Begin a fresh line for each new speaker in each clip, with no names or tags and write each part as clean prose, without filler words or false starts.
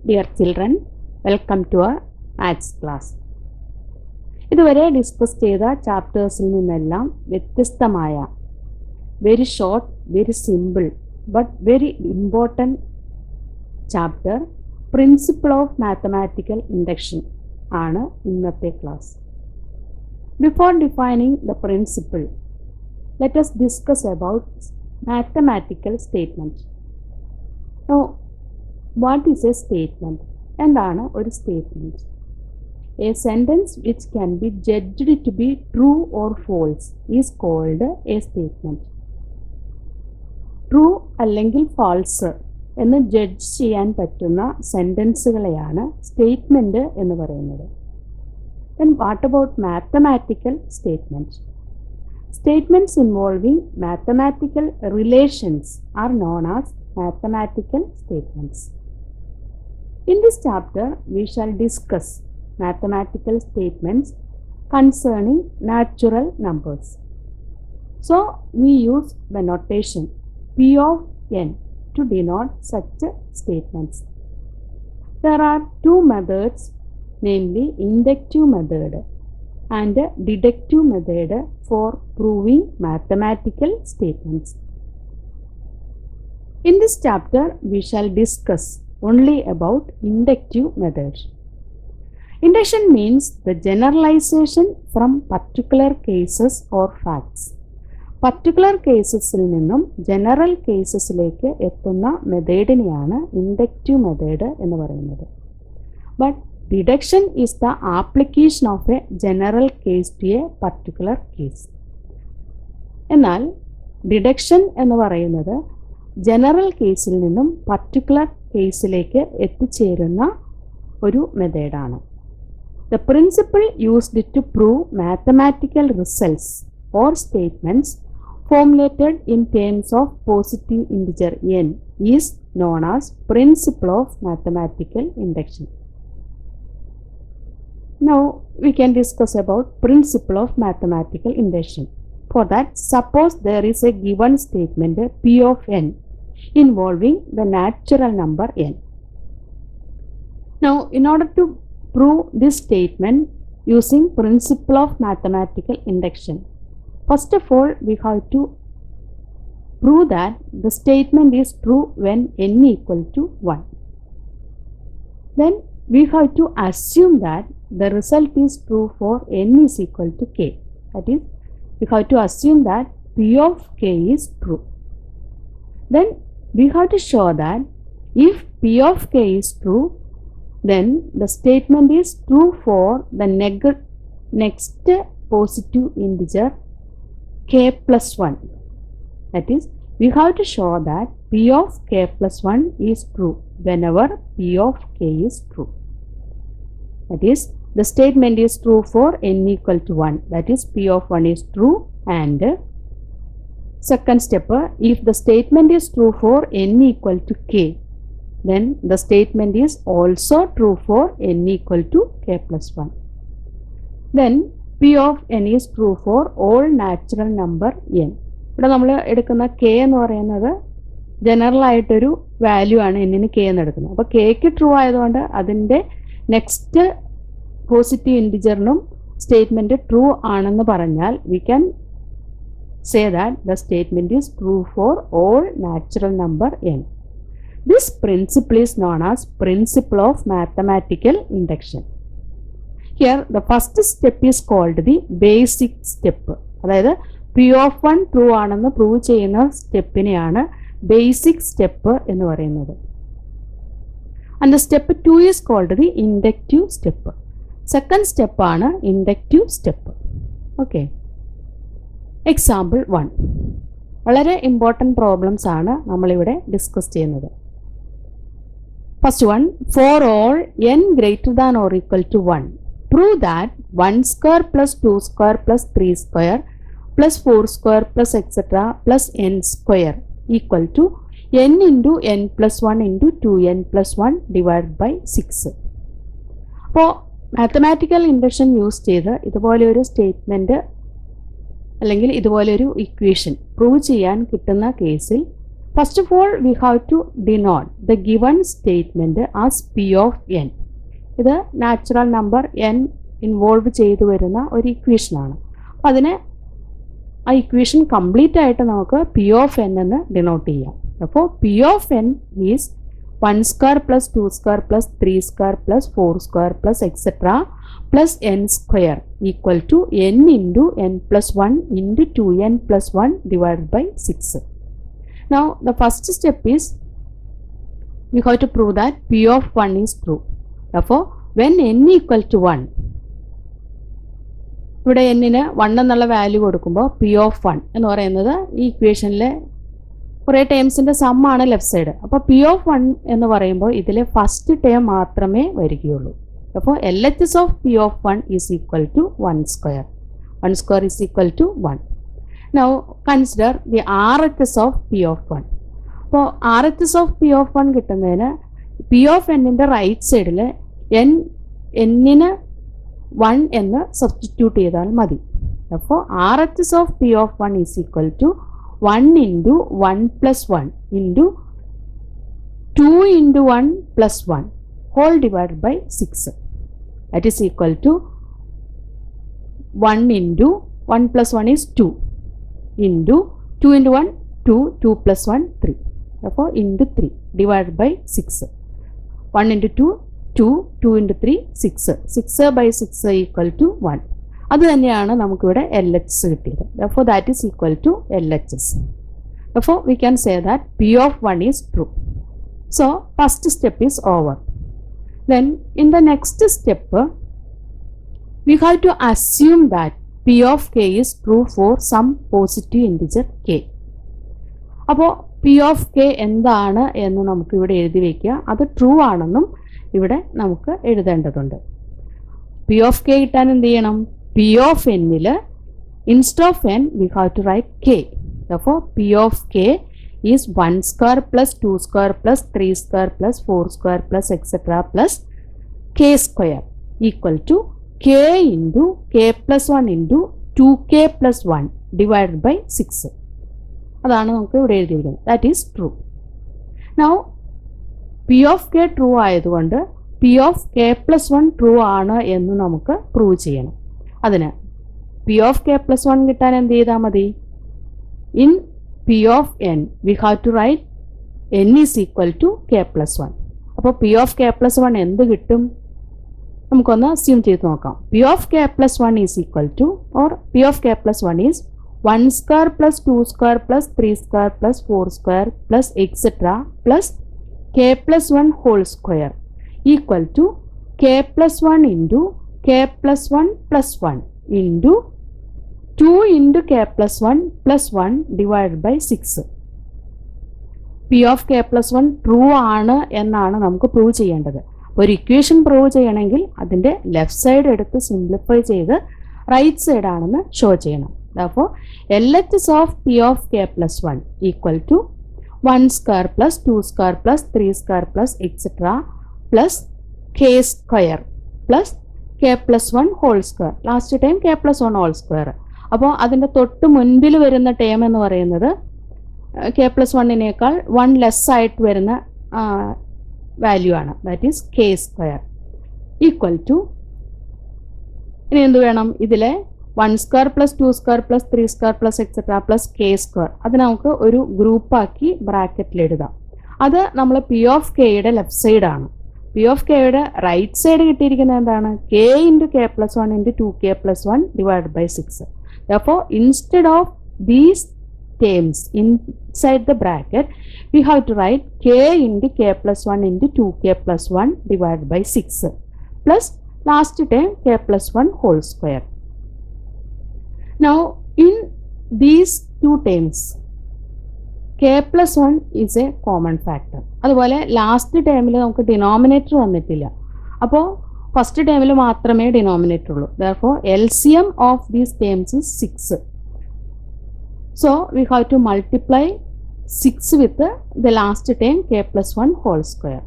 Dear children, welcome to our maths class. ഇതുവരെ discuss ചെയ്ത ചാപ്റ്റേഴ്സിൽ നിന്നെല്ലാം വ്യത്യസ്തമായ very short, very simple but very important chapter principle of mathematical induction ആണ് ഇന്നത്തെ class. Before defining the principle, let us discuss about mathematical statement. Now, what is a statement? എന്താണ് ഒരു statement? A sentence which can be judged to be true or false is called a statement. True അല്ലെങ്കിൽ false എന്ന് judge ചെയ്യാൻ പറ്റുന്ന സെൻറ്റൻസുകളെയാണ് statement എന്ന് പറയുന്നത്. Then what about mathematical statement? Statements involving mathematical relations are known as mathematical statements. In this chapter, we shall discuss mathematical statements concerning natural numbers. So, we use the notation P of n to denote such statements. There are two methods, namely inductive method and deductive method for proving mathematical statements. In this chapter, we shall discuss only about inductive method. Induction means the generalization from particular cases or facts. Particular casesൽ നിന്നും general casesലേക്ക് എത്തുന്ന മെത്തേഡിനെയാണ് inductive method എന്ന് പറയുന്നത്. But deduction is the application of a general case to a particular case. എന്നാൽ deduction എന്ന് പറയുന്നത് general കേസിൽ നിന്നും particular കേസിലേക്ക് എത്തിച്ചേരുന്ന ഒരു മെത്തേഡാണ്. The principle used to prove mathematical results or statements formulated in terms of positive integer n is known as principle of mathematical induction. Now we can discuss about principle of mathematical induction. For that, suppose there is a given statement P of n involving the natural number n. Now, in order to prove this statement using principle of mathematical induction, first of all we have to prove that the statement is true when n equal to 1. Then we have to assume that the result is true for n is equal to k. That is, we have to assume that P of k is true. Then we have to show that if P of k is true, then the statement is true for the next positive integer k plus 1. That is, we have to show that P of k plus 1 is true whenever P of k is true. That is, the statement is true for n equal to 1. That is, P of 1 is true. And second step, if the statement is true for n equal to k, then the statement is also true for n equal to k plus 1. Then P of n is true for all natural number n. ഇവിടെ നമ്മൾ എടുക്കുന്ന k എന്ന് പറയുന്നത് general ആയിട്ടൊരു value ആണ് എന്നിന് k എന്ന് എടുക്കുന്നത്. അപ്പോൾ kക്ക് ട്രൂ ആയതുകൊണ്ട് അതിൻ്റെ നെക്സ്റ്റ് പോസിറ്റീവ് ഇൻറ്റിജറിനും സ്റ്റേറ്റ്മെൻറ്റ് ട്രൂ ആണെന്ന് പറഞ്ഞാൽ we can say that the statement is true for all natural number n. This principle is known as principle of mathematical induction. Here the first step is called the basic step. അതായത് P of 1 true ആണെന്ന് prove ചെയ്യുന്ന സ്റ്റെപ്പിനെയാണ് basic step എന്ന് പറയുന്നത്. And the step 2 is called the inductive step. Second step ആണ് inductive step. Okay. Example 1. വളരെ important problems ആണ് നമ്മളിവിടെ discuss ചെയ്യുന്നത്. First one, for all n greater than or equal to 1, prove that 1 square plus 2 square plus 3 square plus 4 square plus etc. plus n square equal to n into n plus 1 into 2n plus 1 divided by 6. അപ്പോൾ mathematical induction use ചെയ്ത് ഇതുപോലെ ഒരു statement അല്ലെങ്കിൽ ഇതുപോലെ ഒരു equation prove ചെയ്യാൻ കിട്ടുന്ന കേസിൽ First of all, we have to denote the given statement as P of n. ഇത് നാച്ചുറൽ നമ്പർ n ഇൻവോൾവ് ചെയ്തു വരുന്ന ഒരു ഇക്വേഷനാണ്. അപ്പോൾ അതിനെ ആ ഇക്വേഷൻ കംപ്ലീറ്റ് ആയിട്ട് നമുക്ക് P of n എന്ന് ഡിനോട്ട് ചെയ്യാം. അപ്പോൾ P of n is 1 square plus 2 square plus 3 square plus 4 square plus etc. plus n square equal to n into n plus 1 into 2n plus 1 divided by 6. Now the first step is we have to prove that P of 1 is true. Therefore when n equal to 1, ഇവിടെ n-ന് 1 എന്നുള്ള value കൊടുക്കുമ്പോൾ P of 1 എന്ന് പറയുന്നത് ഈ ഇക്വേഷനിലെ കുറേ ടേംസിൻ്റെ സമ്മാണ് left side. അപ്പോൾ P of 1 എന്ന് പറയുമ്പോൾ ഇതിലെ ഫസ്റ്റ് ടേം മാത്രമേ വരികയുള്ളൂ. അപ്പോൾ LHS of P of 1 is equal to 1 square. 1 square is equal to 1. Now consider the RHS of P of 1. അപ്പോൾ RHS of P of 1 കിട്ടുന്നതിന് P of n-ൻ്റെ റൈറ്റ് സൈഡിൽ n-ന് 1 എന്ന് സബ്സ്റ്റിറ്റ്യൂട്ട് ചെയ്താൽ മതി. അപ്പോൾ RHS of P of 1 is equal to 1 into 1 plus 1 into 2 into 1 plus 1 whole divided by 6. That is equal to 1 into 1 plus 1 is 2 into 2 into 1 2, 2 plus 1 3. Therefore into 3 divided by 6. 1 into 2 2, 2 into 3 6. 6 by 6 equal to 1. അത് തന്നെയാണ് നമുക്കിവിടെ LHS കിട്ടിയത്. Therefore that is equal to LHS. Therefore we can say that P of 1 is true. So first step is over. Then in the next step we have to assume that P of k is true for some positive integer k. അപ്പോൾ P of k എന്താണ് എന്ന് നമുക്ക് ഇവിടെ എഴുതി വയ്ക്കുക. അത് true ആണെന്നും ഇവിടെ നമുക്ക് എഴുതേണ്ടതുണ്ട്. P of k കിട്ടാൻ എന്ത് ചെയ്യണം? P of n-ൽ instead of n we have to write k. Therefore P of k is 1 square plus 2 square plus 3 square plus 4 square plus etc. plus k square equal to k into k plus 1 into 2k plus 1 divided by 6. അതാണ് നമുക്ക് ഇവിടെ എഴുതിയിരിക്കുന്നത്. That is true. Now P of k true ആയതുകൊണ്ട് P of k plus 1 true ആണ് എന്ന് നമുക്ക് prove ചെയ്യണം. അതിന് P of k plus 1 കിട്ടാൻ എന്ത് ചെയ്താൽ മതി? In P of n we have to write n is equal to k plus 1. അപ്പോൾ P of k plus 1 എന്ത് കിട്ടും? നമുക്കൊന്ന് അസ്യൂം ചെയ്ത് നോക്കാം. P of k plus 1 is equal to, or P of k plus 1 is 1 square plus 2 square plus 3 square plus 4 square plus etc. plus k plus 1 whole square equal to k plus 1 into k plus 1 plus 1 into 2 into k plus 1 plus 1 divided by 6. P of k plus 1 true ആണ് എന്നാണ് നമുക്ക് prove ചെയ്യേണ്ടത്. ഒരു equation prove ചെയ്യണമെങ്കിൽ അതിൻ്റെ left side എടുത്ത് simplify ചെയ്ത് right side ആണെന്ന് ഷോ ചെയ്യണം. Therefore LHS of P of k plus 1 equal to 1 square plus 2 square plus 3 square plus etc. plus k square plus k plus 1 whole square. Last time k plus 1 whole square. അപ്പോൾ അതിൻ്റെ തൊട്ട് മുൻപിൽ വരുന്ന term എന്ന് പറയുന്നത് k plus 1-നേക്കാൾ 1 less ആയിട്ട് വരുന്ന value ആണ്. That is k square equal to, ഇനി എന്ത് വേണം? ഇതിലെ 1 square plus 2 square plus 3 square plus etcetera plus k square അത് നമുക്ക് ഒരു ഗ്രൂപ്പാക്കി ബ്രാക്കറ്റിൽ എഴുതാം. അത് നമ്മൾ P of kയുടെ ലെഫ്റ്റ് സൈഡാണ്. P of kയുടെ റൈറ്റ് സൈഡ് കിട്ടിയിരിക്കുന്നത് എന്താണ്? k into k plus 1 into 2k plus 1 divided by 6. Therefore instead of these terms inside the bracket we have to write k into k plus 1 into 2k plus 1 divided by 6 plus last term k plus 1 whole square. Now in these two terms k plus 1 is a common factor. അതുപോലെ last ടേമിൽ നമുക്ക് denominator വന്നിട്ടില്ല. അപ്പോൾ first ടേമിൽ മാത്രമേ denominator ഉള്ളൂ. Therefore LCM of these terms is 6. So we have to multiply 6 with the last term k plus 1 whole square.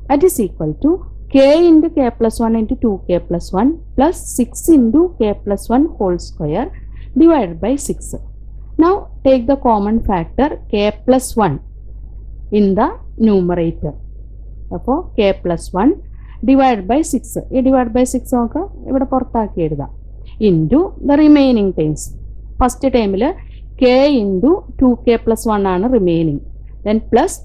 That is equal to k into k plus 1 into 2k plus 1 plus 6 into k plus 1 whole square divided by 6. Now take the common factor k plus 1 in the numerator. അപ്പോൾ K plus 1 divide by 6, ഈ divide by 6 നമുക്ക് ഇവിടെ പുറത്താക്കി എഴുതാം, into the remaining terms. First ടൈമിൽ K into 2k+1 ആണ് remaining, then plus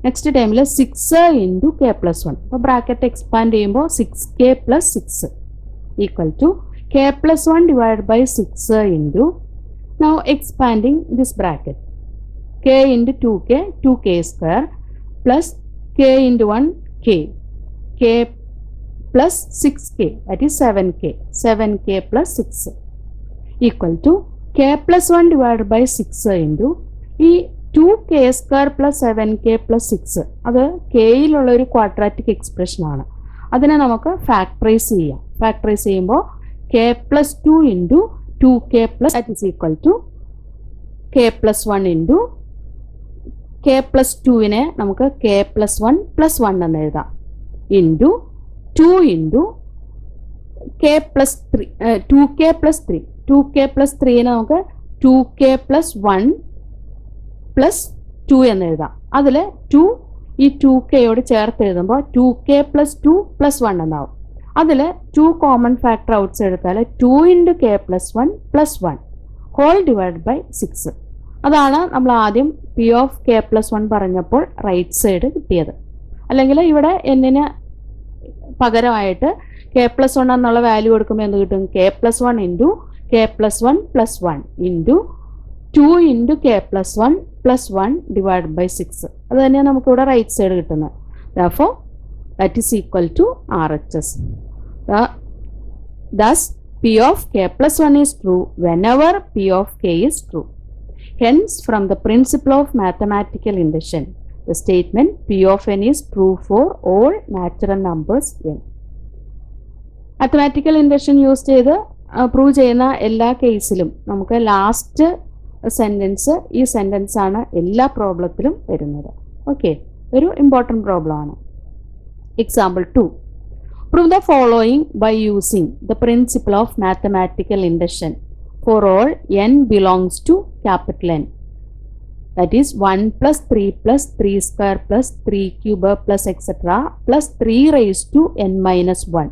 next ടൈമിൽ 6 into k+1. അപ്പോൾ ബ്രാക്കറ്റ് എക്സ്പാൻഡ് ചെയ്യുമ്പോൾ 6k+6 equal to k+1 divide by 6 into, now expanding this bracket, k into 2k plus k into 1 k plus 6k, that is 7k plus 6 equal to k+1 divide by 6 into ഈ 2k² plus 7k plus 6, അത് കെയിലുള്ള ഒരു quadratic എക്സ്പ്രഷനാണ്. അതിനെ നമുക്ക് factorise ചെയ്യാം. Factorise ചെയ്യുമ്പോൾ k+2 into 2k plus that is equal to k+1 into k+2നെ നമുക്ക് k+1 plus 1 എന്ന് എഴുതാം, ഇൻറ്റു 2 ഇൻറ്റു k+3 2k+3നെ നമുക്ക് 2k പ്ലസ് 1 പ്ലസ് 2 എന്ന് എഴുതാം. അതിൽ 2 ഈ 2kയോട് ചേർത്ത് എഴുതുമ്പോൾ 2k പ്ലസ് 2 പ്ലസ് 1 എന്നാവും. അതിൽ 2 കോമൺ ഫാക്ടർ ഔട്ട്സ് എടുത്താൽ 2 into k+1 plus 1 whole divide by 6. അതാണ് നമ്മൾ ആദ്യം പി ഓഫ് k+1 പറഞ്ഞപ്പോൾ റൈറ്റ് സൈഡ് കിട്ടിയത്. അല്ലെങ്കിൽ ഇവിടെ എന്നിന് പകരമായിട്ട് k+1 എന്നുള്ള വാല്യൂ കൊടുക്കുമ്പോൾ എന്ത് കിട്ടും? k+1 into k+1 plus 1 into 2 into k+1 plus 1 divide by 6. അത് തന്നെയാണ് നമുക്കിവിടെ റൈറ്റ് സൈഡ് കിട്ടുന്നത്. Therefore, that is equal to RHS. Thus, P of k+1 is true whenever P of k is true. Hence, from the principle of mathematical induction, the statement P of n is true for all natural numbers n. Mathematical induction use ചെയ്ത് prove ചെയ്യുന്ന എല്ലാ കേസിലും നമുക്ക് last sentence ഈ sentence ആണ് എല്ലാ പ്രോബ്ലത്തിലും വരുന്നത്. Okay, ഒരു ഇമ്പോർട്ടൻറ്റ് പ്രോബ്ലം ആണ്. Example 2. Prove the following by using the principle of mathematical induction for all n belongs to capital N. That is 1 plus 3 plus 3 square plus 3 cube plus etc. plus 3 raised to n minus 1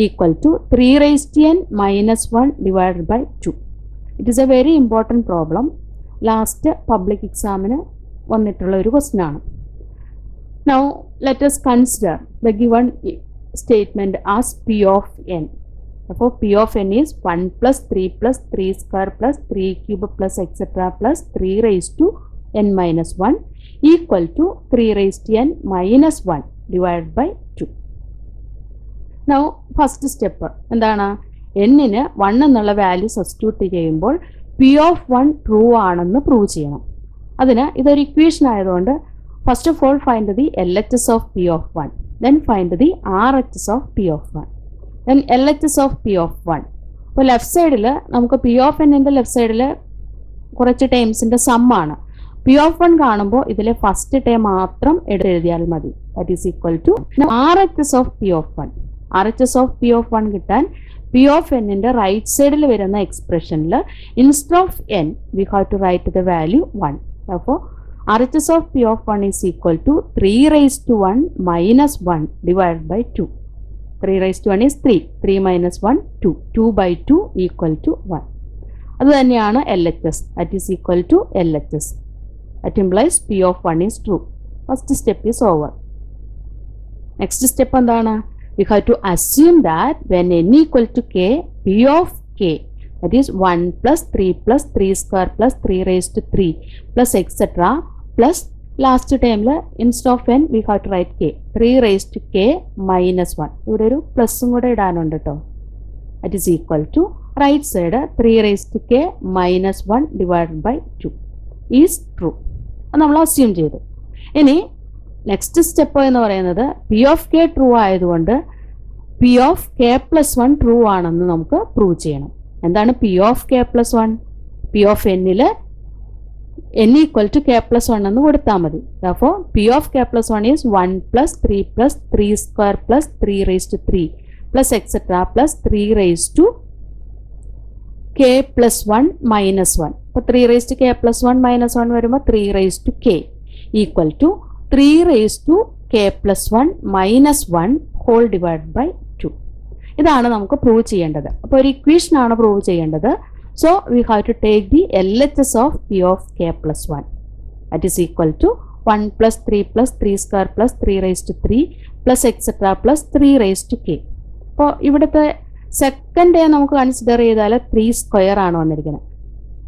equal to 3 raised to n minus 1 divided by 2. It is a very important problem. Last public examine വന്നിട്ടുള്ള ഒരു question ആണ്. Now let us consider the given statement as P of n. അപ്പോൾ P of n is 1 plus 3 plus 3 square plus 3 cube plus etc. plus 3 raised to n minus 1 equal to 3 raised to n minus 1 divided by 2. Now first step എന്താണ്? n-ന് 1 എന്നുള്ള value substitute ചെയ്യുമ്പോൾ P of 1 true ആണെന്ന് prove ചെയ്യണം. അതിന് ഇതൊരു equation ആയതുകൊണ്ട് first of all find the LHS of P of 1, then find the RHS of P of 1, then LHS of P of 1. അപ്പോൾ left സൈഡിൽ നമുക്ക് P of n-ൻ്റെ ലെഫ്റ്റ് സൈഡിൽ കുറച്ച് ടേംസിൻ്റെ സമ്മാണ്. P of 1 കാണുമ്പോൾ ഇതിലെ ഫസ്റ്റ് ടേം മാത്രം എഴുതിയാൽ മതി. That is equal to RHS of P of 1. RHS of P of 1 കിട്ടാൻ P of n-ൻ്റെ റൈറ്റ് സൈഡിൽ വരുന്ന എക്സ്പ്രഷനിൽ instead of n we have to write the value 1. അപ്പോൾ RHS of P of 1 is equal to 3 raised to 1 minus 1 divided by 2. 3 raised to 1 is 3. 3 minus 1, 2. 2 by 2 equal to 1. അത് തന്നെയാണ് LHS. That is equal to LHS. That implies P of 1 is true. First step is over. Next step എന്താണ്? We have to assume that when n equal to k, P of k, that is 1 plus 3 plus 3 square plus 3 raised to 3 plus etc. plus last term instead of n we have to write k. 3 raised to k minus 1. ഇവിടെ ഒരു പ്ലസും കൂടെ ഇടാനുണ്ട് കേട്ടോ. That is equal to right side 3 raised to k minus 1 divided by 2 is true. അത് നമ്മൾ assume ചെയ്തു. ഇനി next step എന്ന് പറയുന്നത് P of k ട്രൂ ആയതുകൊണ്ട് P of k plus 1 true ആണെന്ന് നമുക്ക് പ്രൂവ് ചെയ്യണം. എന്താണ് P of k plus 1? P of n-ൽ n equal to k plus 1 എന്ന് കൊടുത്താൽ മതി. Therefore, P of k plus 1 is 1 plus 3 plus 3 square plus 3 raised to 3 plus etc. plus 3 raised to k plus 1 minus 1. അപ്പോൾ 3 raised to k plus 1 minus 1 വരുമ്പോൾ 3 raised to k equal to 3 raised to k plus 1 minus 1 whole divided by 2. ഇതാണ് നമുക്ക് prove ചെയ്യേണ്ടത്. അപ്പോൾ ഒരു equation ആണ് prove ചെയ്യേണ്ടത്. So we have to take the LHS of P of K plus 1. That is equal to 1 plus 3 plus 3 square plus 3 raised to 3 plus etc plus 3 raised to k. അപ്പോൾ ഇവിടുത്തെ second term നമുക്ക് consider ചെയ്താൽ 3 square ആണ് വന്നിരിക്കുന്നത്.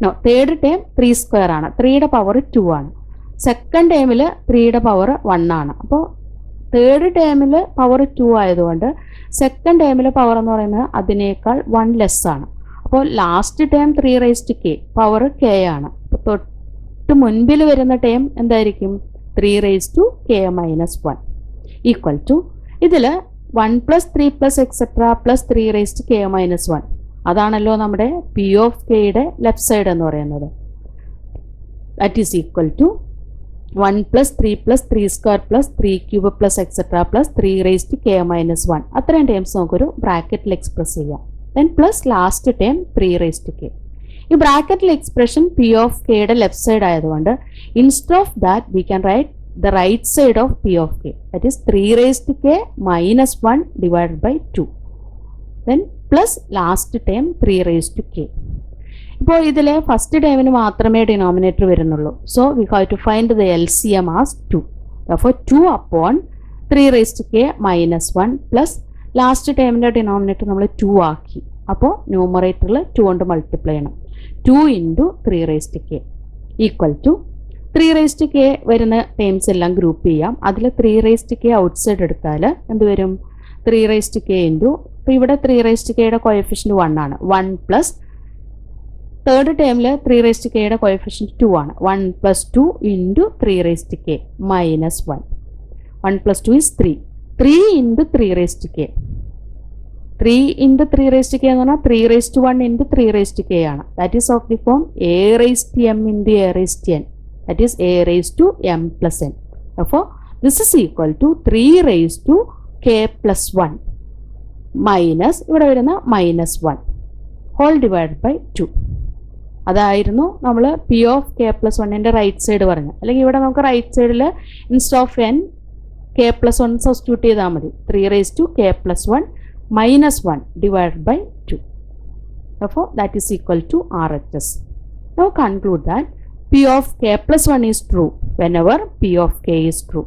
No, third term 3 square ആണ്. 3യുടെ power 2 ആണ്. Second ടേമിൽ 3യുടെ power 1 ആണ്. അപ്പോൾ തേർഡ് ടേമിൽ പവർ 2 ആയതുകൊണ്ട് സെക്കൻഡ് ടേമിൽ പവർ എന്ന് പറയുന്നത് അതിനേക്കാൾ 1 ലെസ് ആണ്. അപ്പോൾ last term 3 raised to k power k ആണ്. അപ്പോൾ മുൻപിൽ വരുന്ന ടേം എന്തായിരിക്കും? 3 raised to k minus 1 equal to ഇതിൽ 1 plus 3 plus etc plus 3 raised to k minus 1 അതാണല്ലോ നമ്മുടെ പി ഓഫ് കെയുടെ ലെഫ്റ്റ് സൈഡ് എന്ന് പറയുന്നത്. That is equal to 1 plus 3 plus 3 square plus 3 cube plus etc plus 3 raised to k minus 1 അത്രയും terms നമുക്കൊരു ബ്രാക്കറ്റിൽ express ചെയ്യാം. Then plus last term 3 raised to k. ഈ ബ്രാക്കറ്റിൽ എക്സ്പ്രഷൻ പി ഓഫ് കെയുടെ ലെഫ്റ്റ് സൈഡ് ആയതുകൊണ്ട് instead of that we can write the right side of P of K, that is 3 raised to k minus 1 divided by 2. Then plus last term 3 raised to k. ഇപ്പോൾ ഇതിലെ first ടേമിന് മാത്രമേ denominator വരുന്നുള്ളൂ. So we have to find the LCM as 2. അപ്പോൾ 2 upon 3 raised to k minus 1 plus last ടേമിൻ്റെ denominator നമ്മൾ 2 ആക്കി. അപ്പോൾ ന്യൂമറേറ്ററിൽ 2 കൊണ്ട് മൾട്ടിപ്ലൈ ചെയ്യണം. 2 into 3 raised to k equal to 3 raised to k വരുന്ന ടേംസ് എല്ലാം ഗ്രൂപ്പ് ചെയ്യാം. അതിൽ 3 raised to k ഔട്ട്സൈഡ് എടുത്താൽ എന്ത് വരും? 3 raised to k ഇൻറ്റു, ഇപ്പോൾ ഇവിടെ 3 raised to kയുടെ കോഎഫിഷ്യൻറ്റ് 1 ആണ്. 1 പ്ലസ് തേർഡ് ടേമിൽ 3 raised to kയുടെ കോഎഫിഷ്യൻറ്റ് 2 ആണ്. 1 plus 2 into 3 raised to k minus 1. 1 plus 2 is 3. 3 into 3 raised to k. 3 into 3 raised to k എന്ന് പറഞ്ഞാൽ 3 raised to 1 into 3 raised to k ആണ്. That is of the form a raised to m into a raised to n. That is a raised to m plus n. അപ്പോൾ this is equal to 3 raised to k plus 1 minus ഇവിടെ വരുന്ന minus 1 whole divide by 2. അതായിരുന്നു നമ്മൾ P of K plus 1ൻ്റെ right side പറഞ്ഞത്. അല്ലെങ്കിൽ ഇവിടെ നമുക്ക് റൈറ്റ് സൈഡിൽ instead of n k plus 1 substitute ചെയ്താൽ മതി. 3 raised to k plus 1 minus 1 divided by 2. Therefore, that is equal to RHS. Now conclude that P of k plus 1 is true whenever P of k is true.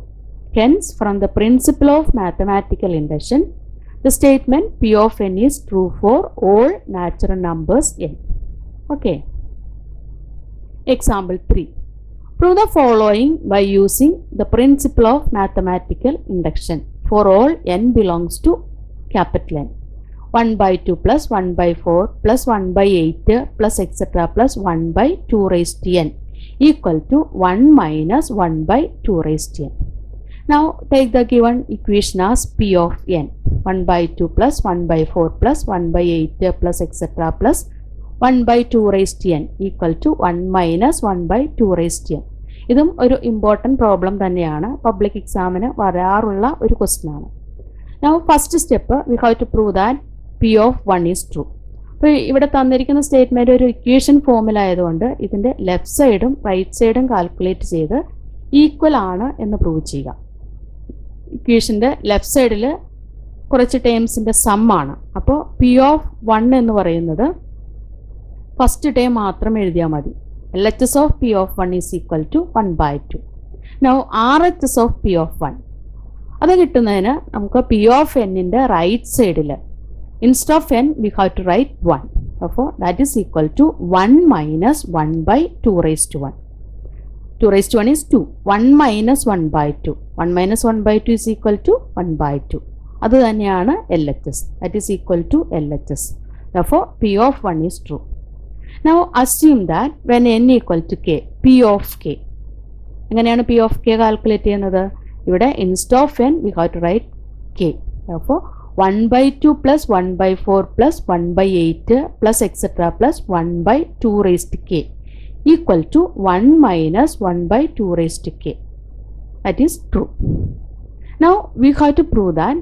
Hence, from the principle of mathematical induction, the statement P of n is true for all natural numbers n. Okay. Example 3. Prove the following by using the principle of mathematical induction for all n belongs to capital N. 1 by 2 plus 1 by 4 plus 1 by 8 plus etc plus 1 by 2 raised to n equal to 1 minus 1 by 2 raised to n. Now take the given equation as P of n. 1 by 2 plus 1 by 4 plus 1 by 8 plus etc plus 1 by 2 raised to n equal to 1 minus 1 by 2 raised to n. ഇതും ഒരു important problem തന്നെയാണ്. Public എക്സാമിന് വരാറുള്ള ഒരു question ആണ്. Now first step we have to prove that P of 1 is true. അപ്പോൾ ഇവിടെ തന്നിരിക്കുന്ന statement ഒരു ഇക്വേഷൻ ഫോമിൽ ആയതുകൊണ്ട് ഇതിൻ്റെ ലെഫ്റ്റ് സൈഡും റൈറ്റ് സൈഡും കാൽക്കുലേറ്റ് ചെയ്ത് ഈക്വൽ ആണ് എന്ന് പ്രൂവ് ചെയ്യുക. ഇക്വേഷൻ്റെ ലെഫ്റ്റ് സൈഡിൽ കുറച്ച് ടേംസിൻ്റെ സം ആണ്. അപ്പോൾ P of 1 എന്ന് പറയുന്നത് ഫസ്റ്റ് ടേം മാത്രം എഴുതിയാൽ മതി. LHS of P of 1 is equal to 1 by 2. Now RHS of P of 1 അത് കിട്ടുന്നതിന് നമുക്ക് പി ഓഫ് എന്നിൻ്റെ റൈറ്റ് സൈഡിൽ instead of n we have to write 1. അപ്പോൾ that is equal to 1 minus 1 by 2 raised to 1. 2 raised to 1 is 2. 1 minus 1 by 2. 1 minus 1 by 2 is equal to 1 by 2. അത് തന്നെയാണ് LHS. That is equal to LHS. Therefore, P of 1 is true. Now assume that when n equal to k, P of k. എങ്ങനെയാണ് P of k calculate ചെയ്യുന്നത്? ഇവിടെ instead of n we have to write k. Therefore 1 by 2 plus 1 by 4 plus 1 by 8 plus etc plus 1 by 2 raised to k equal to 1 minus 1 by 2 raised to k. That is true. Now we have to prove that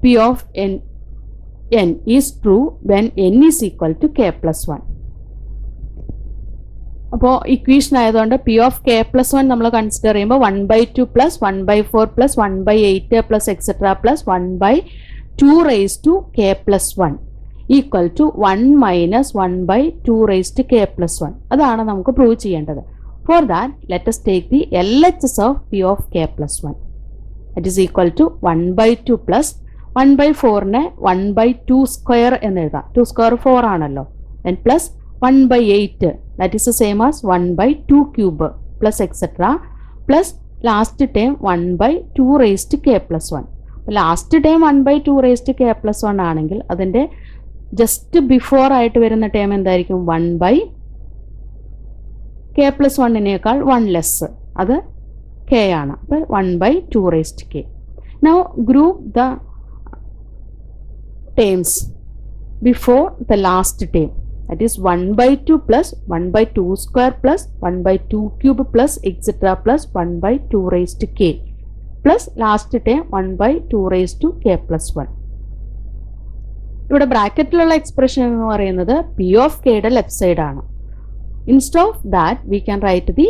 P of n is true when n is equal to k plus 1. അപ്പോൾ equation ആയതുകൊണ്ട് P of K plus one നമ്മൾ consider ചെയ്യുമ്പോൾ 1/2 plus 1/4 plus 1/8 plus etcetera plus 1/2 raise to K plus one equal to 1 minus 1/2 raise to K plus one. അതാണ് നമുക്ക് prove ചെയ്യേണ്ടത്. For that let us take the LHS of P of k plus 1. That is equal to 1/2 plus 1/4നെ 1/2 square എന്ന് എഴുതാം. 2 square 4 ആണല്ലോ. then plus 1/8 that is the same as 1/2 cube plus etc. plus last term 1/2 raised to k plus 1. Last term 1/2 raised to k plus 1 ആണെങ്കിൽ അതിൻ്റെ just before ആയിട്ട് വരുന്ന term എന്തായിരിക്കും? 1/k plus 1നേക്കാൾ 1 less, അത് k ആണ്. അപ്പോൾ 1/2 raised to k. Now group the terms before the last term. That is 1/2 plus 1/2 square plus 1/2 cube plus etc. plus 1/2 raised to k plus last term 1/2 raised to k plus 1. ഇവിടെ ബ്രാക്കറ്റിലുള്ള expression എന്ന് പറയുന്നത് P of കെയുടെ left side ആണ്. Instead of that we can write the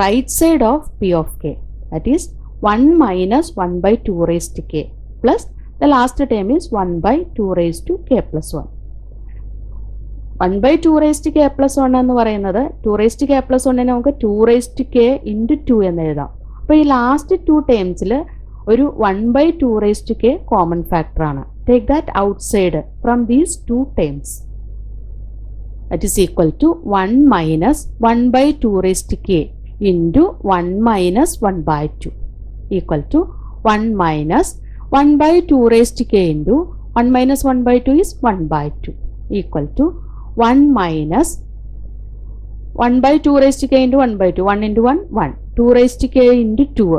right side of P of K. That is 1 minus 1/2 raised to k plus the last term is 1/2 raised to k plus 1. 1/2 raised to k plus 1 എന്ന് പറയുന്നത് 2 raised to k plus 1നെ നമുക്ക് 2 raised to k into 2 എന്ന് എഴുതാം. അപ്പോൾ ഈ last 2 ടേംസിൽ ഒരു 1/2 raised to k common factor ആണ്. Take that outside from these 2 terms. That is equal to 1 minus 1/2 raised to k into 1 minus 1/2 equal to 1 minus 1/2 raised to k into 1 minus 1/2 is 1/2 equal to 1 minus 1/2 raised to k into 1/2. 1 into 1 1. 2 raised to k into 2.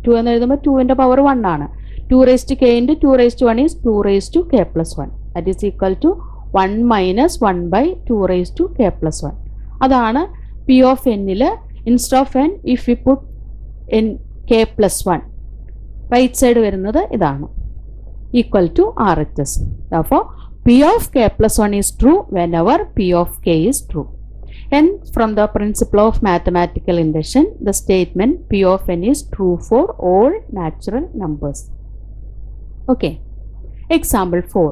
2 എന്ന് എഴുതുമ്പോൾ 2ന്റെ power 1 ആണ്. 2 raised to k into 2 raised to 1 is 2 raised to k plus 1. That is equal to 1 minus 1/2 raised to k plus 1. അതാണ് P of n-ൽ instead of n if we put n k plus 1 right side വരുന്നത് ഇതാണ്, equal to RHS. Therefore P of k plus 1 is true whenever P of k is true. And from the principle of mathematical induction, the statement P of n is true for all natural numbers. Okay. Example 4.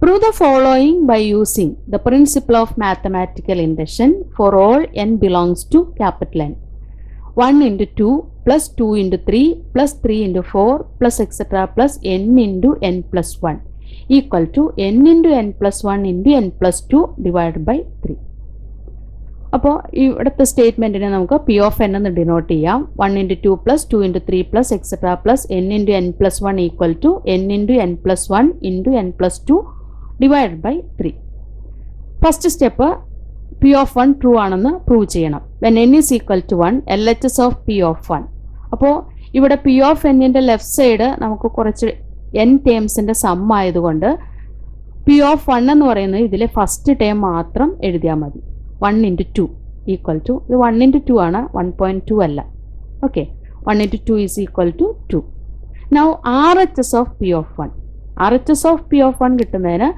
Prove the following by using the principle of mathematical induction for all n belongs to capital N. 1 into 2 plus 2 into 3 plus 3 into 4 plus etc. plus n into n plus 1 equal to n into n plus 1 into n plus 2 divided by 3. അപ്പോൾ ഇവിടുത്തെ സ്റ്റേറ്റ്മെൻറ്റിനെ നമുക്ക് P of N എന്ന് denote ചെയ്യാം. 1 into 2 plus 2 into 3 plus etc. plus n into n plus 1 equal to n into n plus 1 into n plus 2 divided by 3. First step P of 1 true ആണെന്ന് prove ചെയ്യണം. when n is equal to 1 LHS of P of 1. അപ്പോൾ ഇവിടെ P of എന്നിൻ്റെ left side നമുക്ക് കുറച്ച് n ടേംസിൻ്റെ some ആയതുകൊണ്ട് P of 1 എന്ന് പറയുന്നത് ഇതിലെ ഫസ്റ്റ് ടേം മാത്രം എഴുതിയാൽ മതി. 1 into 2 equal to, ഇത് 1 into 2 ആണ്, 1.2 അല്ല. Okay, 1 into 2 is equal to 2. Now RHS of P of 1. RHS of P of 1 കിട്ടുന്നതിന്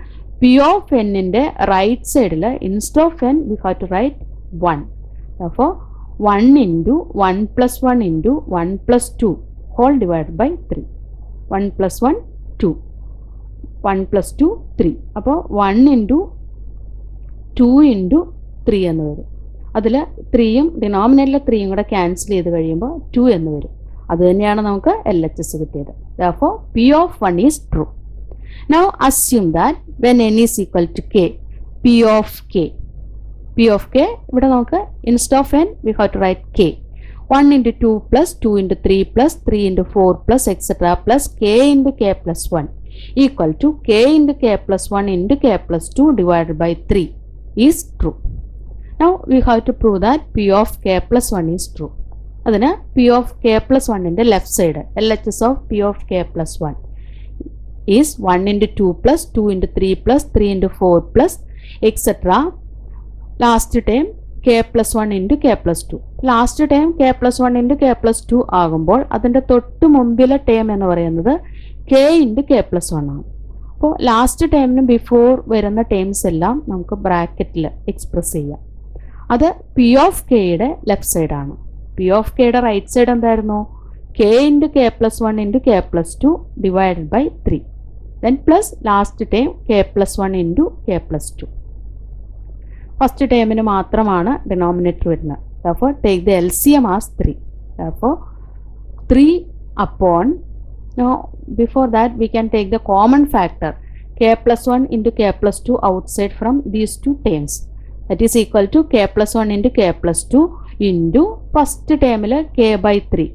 P of n-ൻ്റെ റൈറ്റ് സൈഡിൽ instead of n we have to write 1. Therefore 1 into 1 plus 1 into 1 plus 2 whole divided by 3. 1 plus 1 2. 1 plus 2 3. അപ്പോൾ 1 into 2 into 3 എന്ന് വരും. അതിൽ 3യും ഡിനോമിനേറ്ററിലെ 3യും കൂടെ cancel ചെയ്ത് കഴിയുമ്പോൾ 2 എന്ന് വരും. അത് തന്നെയാണ് നമുക്ക് LHS കിട്ടിയത്. Therefore P of 1 is true. Now assume that when n is equal to k, P of k ഇവിടെ നമുക്ക് instead of n we have to write k. 1 into 2 plus 2 into 3 plus 3 into 4 plus etc. plus k into k plus 1 equal to k into k plus 1 into k plus 2 divided by 3 is true. Now we have to prove that P of k plus 1 is true. അതിന് P of k plus 1ൻ്റെ left side LHS of P of k plus 1 is 1 into 2 plus 2 into 3 plus 3 into 4 plus etc. Last time k plus 1 into k plus 2. Last time k plus 1 into k plus 2 ആകുമ്പോൾ അതിൻ്റെ തൊട്ട് മുമ്പിലെ term എന്ന് പറയുന്നത് k into k plus 1 ആണ്. അപ്പോൾ last ടൈമിന് before വരുന്ന ടേംസ് എല്ലാം നമുക്ക് ബ്രാക്കറ്റിൽ എക്സ്പ്രസ് ചെയ്യാം. അത് പി ഓഫ് കെയുടെ ലെഫ്റ്റ് സൈഡാണ്. പി ഓഫ് കെയുടെ റൈറ്റ് സൈഡ് എന്തായിരുന്നു? K into K plus one into K plus two divided by 3. Then plus last term K plus one into K plus two. First ടേമിന് മാത്രമാണ് denominator വരുന്നത്. therefore take the LCM as 3. therefore 3 upon, now before that we can take the common factor k plus 1 into k plus 2 outside from these two terms. that is equal to k plus 1 into k plus 2 into first term k by 3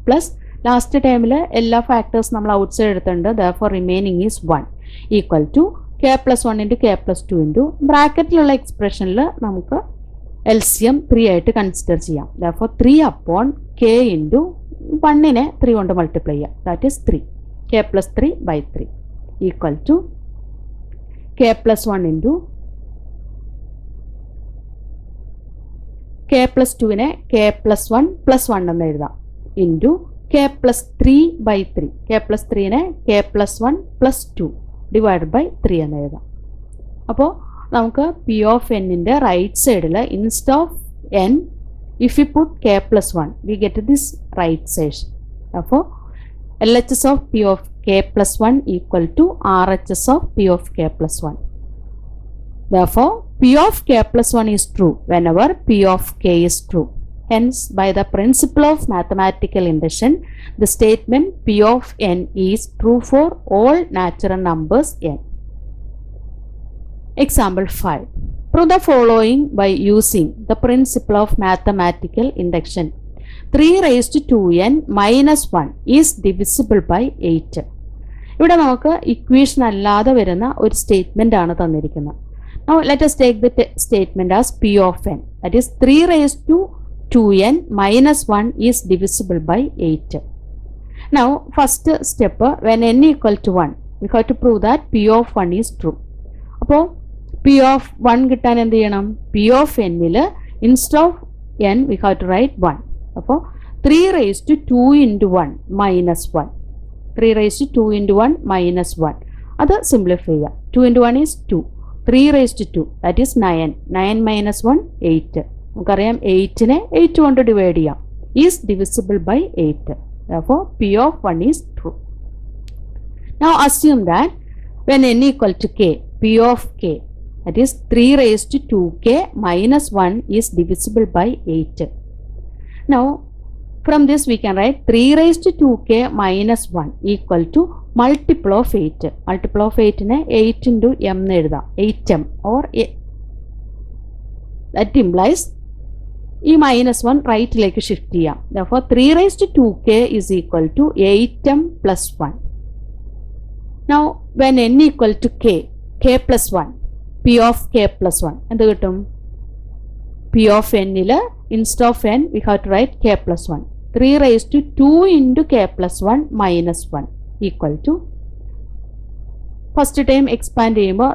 plus last term എല്ലാ factors നമ്മൾ outside എടുത്തിട്ടുണ്ട്. therefore remaining is 1 equal to k plus 1 into k plus 2 into ബ്രാക്കറ്റിലുള്ള എക്സ്പ്രഷനിൽ നമുക്ക് LCM 3 ആയിട്ട് consider ചെയ്യാം. therefore 3 upon k into 1നെ 3 കൊണ്ട് multiply ചെയ്യാം. that is 3 k plus 3 by 3 equal to k plus 1 into k plus 2നെ k plus 1 plus 1 എന്ന് എഴുതാം into k plus 3 by 3. k plus 3നെ k plus 1 plus 2 divide by 3 എന്ന് എഴുതാം. അപ്പോൾ നമുക്ക് P of എന്നിൻ്റെ റൈറ്റ് സൈഡിൽ instead of N if you put K plus 1 we get this right side. അപ്പോൾ L H S of P of K plus 1 equal to R H S of P of K plus 1. therefore p of k plus 1 is true whenever p of k is true. hence by the principle of mathematical induction the statement p of n is true for all natural numbers n. Example 5. Prove the following by using the principle of mathematical induction. 3 raised to 2n minus 1 is divisible by 8. ഇവിടെ നമുക്ക് equation അല്ലാതെ വരുന്ന ഒരു statement ആണ് തന്നിരിക്കുന്നത്. Now let us take the statement as p of n. That is 3 raised to 2n minus 1 is divisible by 8. Now first step, when n equal to 1 we have to prove that p of 1 is true. അപ്പോൾ P of 1 കിട്ടാൻ എന്ത് ചെയ്യണം? P of എന്നിൽ instead of N we have to write 1. അപ്പോൾ 3 raise to 2 into 1 minus 1. 3 raise to 2 into 1 minus 1 അത് simplify ചെയ്യാം. 2 into 1 is 2. 3 raise to 2 that is 9. 9 minus 1 8. നമുക്കറിയാം 8നെ 8 കൊണ്ട് ഡിവൈഡ് ചെയ്യാം. Is divisible by 8. therefore p of 1 is true. now assume that when n equal to k, p of k, that is 3 raised to 2k minus 1 is divisible by 8. Now from this we can write 3 raised to 2k minus 1 equal to multiple of 8. multiple of 8 ne 8 into m എന്ന് എഴുതാം. 8m or that implies ഈ minus 1 റൈറ്റിലേക്ക് shift ചെയ്യാം. therefore 3 raised to 2k is equal to 8m plus 1. now when n equal to k plus 1, p of k plus 1 എന്ത് കിട്ടും? p of n ൽ instead of n we have to write k plus 1. 3 raised to 2 into k plus 1 minus 1 equal to first time expand ചെയ്യുമ്പോൾ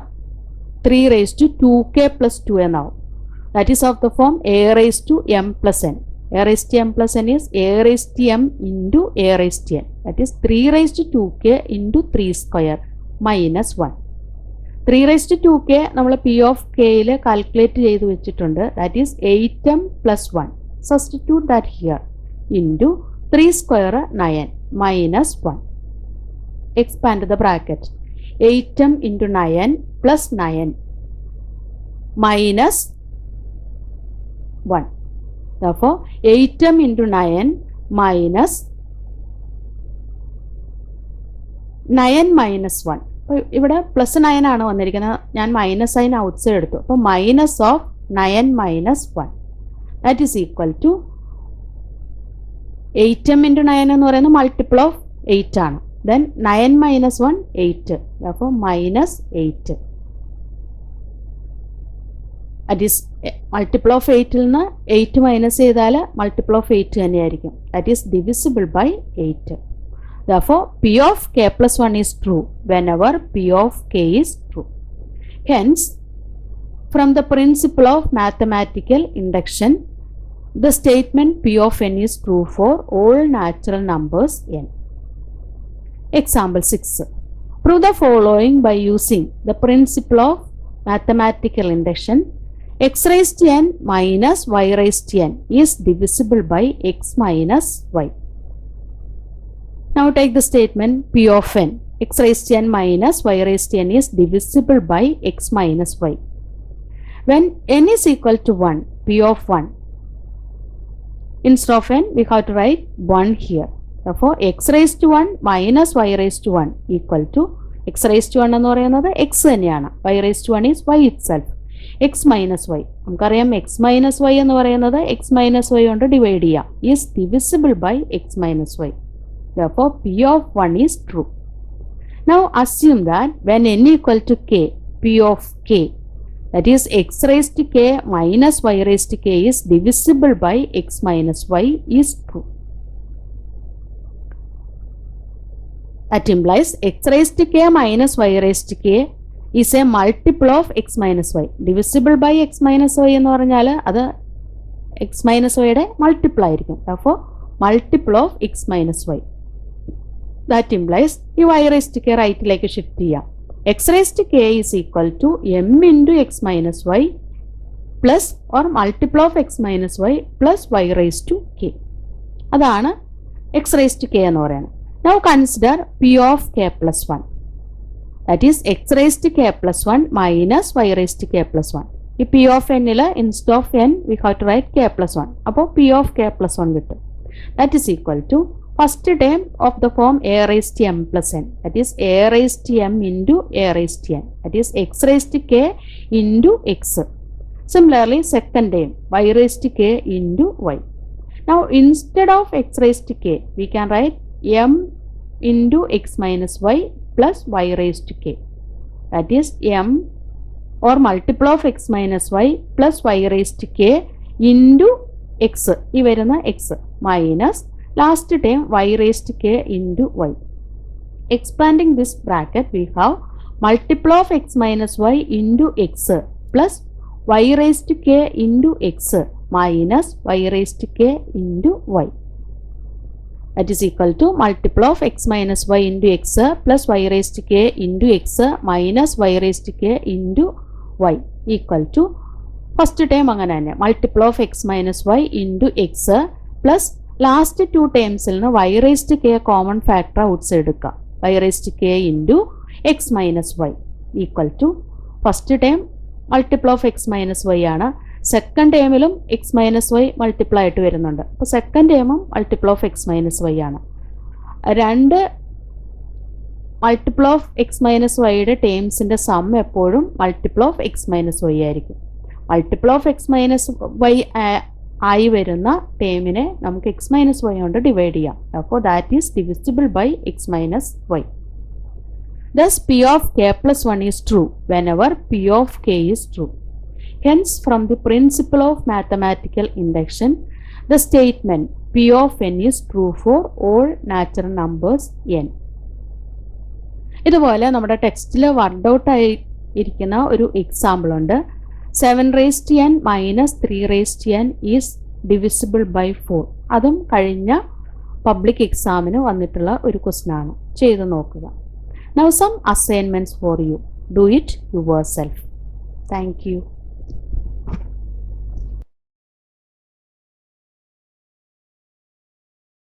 3 raised to 2k plus 2 എന്നാവും. that is of the form a raised to m plus n. a raised to m plus n is a raised to m into a raised to n. that is 3 raised to 2k into 3 square minus 1. 3 raised to 2k നമ്മൾ p of k യിൽ calculate ചെയ്ത് വെച്ചിട്ടുണ്ട്. that is 8m plus 1. substitute that here into 3 square 9 minus 1. expand the bracket. 8m into 9 plus 9 minus 1. therefore 8m into 9 minus 9 minus 1. അപ്പോൾ ഇവിടെ plus 9 ആണ് വന്നിരിക്കുന്നത്. ഞാൻ minus sign out side എടുത്തു. അപ്പോൾ minus of 9 minus 1 that is equal to 8m into 9 എന്ന് പറയുന്നത് multiple of 8 ആണ്. Then 9 minus 1 8. അപ്പോൾ minus 8. That is multiple of 8ൽ നിന്ന് 8 മൈനസ് ചെയ്താൽ മൾട്ടിപ്പിൾ ഓഫ് 8 തന്നെയായിരിക്കും. That is divisible by 8. therefore p of k plus 1 is true whenever p of k is true. hence from the principle of mathematical induction the statement p of n is true for all natural numbers n. example 6. prove the following by using the principle of mathematical induction. x raised to n minus y raised to n is divisible by x minus y. Now take the statement p of n. X raised to n minus y raised to n is divisible by x minus y. When n is equal to 1, p of 1, instead of n we have to write 1 here. Therefore x raised to 1 minus y raised to 1 equal to x raised to 1 എന്ന് പറയുന്നത് x തന്നെയാണ്. y raised to 1 is y itself. x minus y. നമുക്കറിയാം x minus y എന്ന് പറയുന്നത് x minus y കൊണ്ട് divide ചെയ്യാം. is divisible by x minus y. Therefore p of 1 is true. Now assume that when n equal to k, p of k, that is x raised to k minus y raised to k is divisible by x minus y is true. That implies x raised to k minus y raised to k is a multiple of x minus y. Divisible by x minus y എന്ന് പറഞ്ഞാൽ അത് x minus y യുടെ multiple ആയിരിക്കും. Therefore multiple of x minus y. That implies ഈ y raised to k റൈറ്റിലേക്ക് shift ചെയ്യാം. x raised to k is equal to m into x minus y plus or multiple of x minus y plus y raised to k. അതാണ് x raised to k എന്ന് പറയുന്നത്. Now consider p of k plus 1. That is x raised to k plus 1 minus y raised to k plus 1. ഈ p of n ൽ instead of n we have to write k plus 1. അപ്പോൾ p of k plus 1 കിട്ടും. That is equal to first term of the form a raised to m plus n. That is a raised to m into a raised to n. That is x raised to k into x. Similarly second term y raised to k into y. Now instead of x raised to k we can write m into x minus y plus y raised to k. That is m or multiple of x minus y plus y raised to k into x. ഈ വരുന്ന x minus last term y raised to k into y. Expanding this bracket we have multiple of x minus y into x plus y raised to k into x minus y raised to k into y. That is equal to multiple of x minus y into x plus y raised to k into x minus y raised to k into y equal to first term അങ്ങനെ തന്നെ multiple of x minus y into x plus last two terms ൽ നിന്ന് y raised to k common factor outside എടുക്കുക. y raised to k into x minus y equal to first term multiple of x minus y ആണ്. Second ടേമിലും X minus Y multiple ആയിട്ട് വരുന്നുണ്ട്. അപ്പോൾ second ടേമും multiple of X minus Y ആണ്. രണ്ട് multiple of X minus വൈയുടെ ടേംസിൻ്റെ സം എപ്പോഴും multiple of X minus Y ആയിരിക്കും. Multiple of X minus Y ആയി വരുന്ന ടേമിനെ നമുക്ക് എക്സ് മൈനസ് വൈ കൊണ്ട് ഡിവൈഡ് ചെയ്യാം. അപ്പോൾ that is divisible by X minus Y. Thus p of k plus 1 is true whenever p of k is true. Hence, from the principle of mathematical induction, the statement p of n is true for all natural numbers n. ഇതുപോലെ നമ്മുടെ ടെക്സ്റ്റിൽ word out ആയി ഇരിക്കുന്ന ഒരു example ഉണ്ട്. 7 raised to n minus 3 raised to n is divisible by 4. അതും കഴിഞ്ഞ public എക്സാമിന് വന്നിട്ടുള്ള ഒരു ക്വസ്റ്റ്യൻ ആണ്. ചെയ്ത് നോക്കുക. Now some assignments for you. Do it yourself. Thank you.